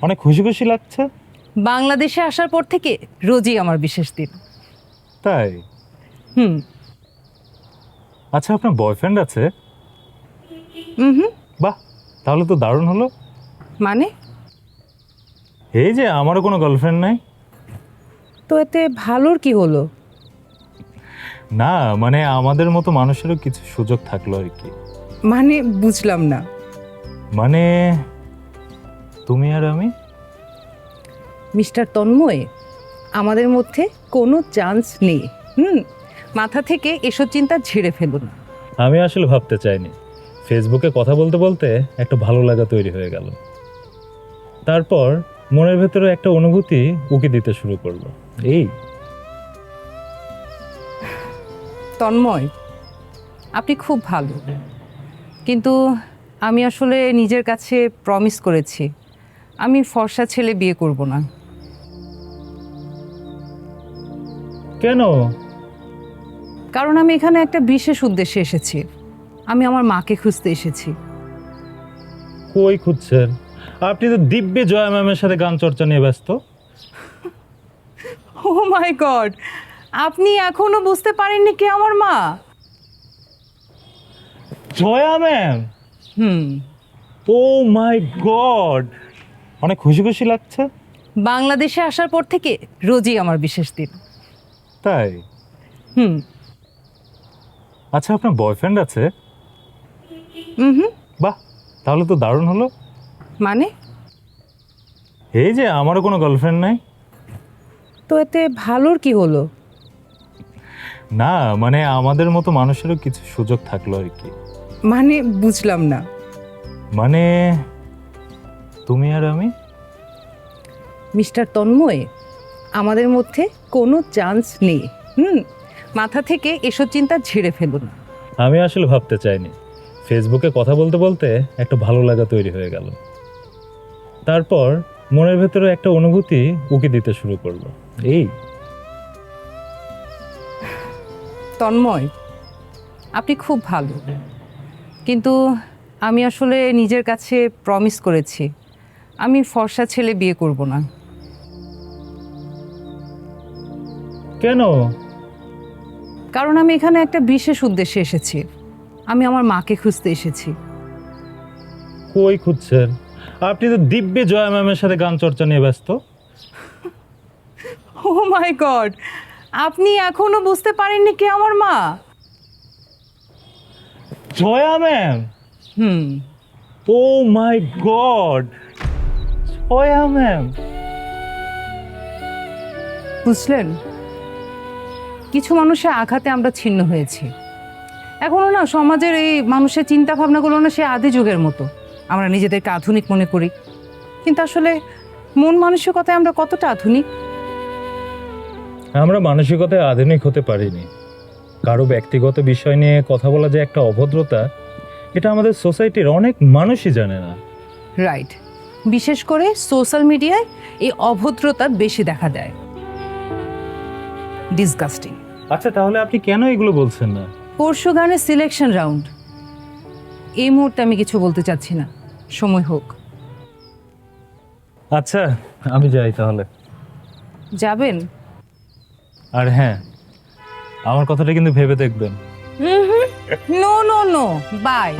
অনেক খুশি খুশি লাগছে। বাংলাদেশে আসার পর থেকে রোজই আমার বিশেষ দিন। তাই? হুম। আচ্ছা, আপনার বয়ফ্রেন্ড আছে? হুম। বাহ, তাহলে তো দারুণ হলো। মানে? এই যে আমারও কোনো গার্লফ্রেন্ড নাই। তো এতে ভালোর কি হলো? না, মানে আমাদের মতো মানুষেরও কিছু সুযোগ থাকলো আর কি। মানে বুঝলাম না। মানে তুমি আর আমি। মিস্টার তন্ময়, আমাদের মধ্যে কোনো চান্স নেই। মাথা থেকে এসব চিন্তা ঝেড়ে ফেলুন। আমি আসলে ভাবতে চাইনি, ফেসবুকে কথা বলতে বলতে একটা ভালো লাগা তৈরি হয়ে গেল। তারপর মনের ভেতরে একটা অনুভূতি উকি দিতে শুরু করলো। এই তন্ময়, আপনি খুব ভালো, কিন্তু আমি আসলে নিজের কাছে প্রমিস করেছি আমি ফর্সা ছেলে বিয়ে করব না। কেন? কারণ আমি এখানে একটা বিশেষ উদ্দেশ্যে এসেছি। আমি আমার মাকে খুঁজতে এসেছি। কই খুঁজছেন? আপনি তো দিব্যি জয়া ম্যামের সাথে গান চর্চা নিয়ে ব্যস্ত। ও মাই গড, আপনি এখনো বুঝতে পারেননি কে আমার মা? জয়া ম্যাম? হুম। ও মাই গড, অনেক খুশি খুশি লাগছে। বাংলাদেশে আসার পর থেকে রোজই আমার বিশেষ দিন। তাই? হুম। আচ্ছা, আপনার বয়ফ্রেন্ড আছে? হুম। বাহ, তাহলে তো দারুণ হলো। মানে? এই যে আমারও কোনো গার্লফ্রেন্ড নাই। তো এতে ভালোর কি হলো? না, মানে আমাদের মতো মানুষেরও কিছু সুযোগ থাকলো আর কি। মানে বুঝলাম না। মানে তুমি আর আমি। মিস্টার তন্ময়, আমাদের মধ্যে কোনো চান্স নেই। মাথা থেকে এসব চিন্তা ঝেড়ে ফেলুন। আমি আসলে ভাবতে চাইনি, ফেসবুকে কথা বলতে বলতে একটা ভালো লাগা তৈরি হয়ে গেল। তারপর মনের ভেতরে একটা অনুভূতি উকি দিতে শুরু করলো। এই তন্ময়, আপনি খুব ভালো, কিন্তু আমি আসলে নিজের কাছে প্রমিস করেছি আমি ফর্সা ছেলে বিয়ে করব না। কেন? কারণ আমি এখানে একটা বিশেষ উদ্দেশ্যে এসেছি। আমি আমার মাকে খুঁজতে এসেছি। কই খুঁজছেন? আপনি তো দিব্যি জয়া ম্যামের সাথে গান চর্চা নিয়ে ব্যস্ত। ও মাই গড, আপনি এখনো বুঝতে পারেননি কে আমার মা? জয়া ম্যাম? হুম। ও মাই গড, জয়া ম্যাম। বুঝলেন, কিছু মানুষের আঘাতে আমরা ছিন্ন হয়েছি। এখনো না সমাজের এই মানুষের চিন্তা ভাবনাগুলো না সে আদি যুগের মতো। আমরা নিজেদেরকে আধুনিক মনে করি, কিন্তু আসলে মন মানসিকতায় আমরা কতটা আধুনিক? আমরা মানসিকতায় আধুনিক হতে পারিনি। কারো ব্যক্তিগত বিষয় নিয়ে কথা বলা যে একটা অভদ্রতা, এটা আমাদের সোসাইটির অনেক মানুষই জানে না। রাইট। বিশেষ করে সোশ্যাল মিডিয়ায় এই অভদ্রতা বেশি দেখা যায়। ডিসগাস্টিং। আচ্ছা, তাহলে আপনি কেন এগুলো বলছেন না? পরশু গানের সিলেকশন রাউন্ড, এই মুহূর্তে আমি কিছু বলতে চাচ্ছি না, সময় হোক। আচ্ছা, আমি যাই তাহলে। যাবেন? আর হ্যাঁ, আমার কথাটা কিন্তু ভেবে দেখবেন। No no no, by.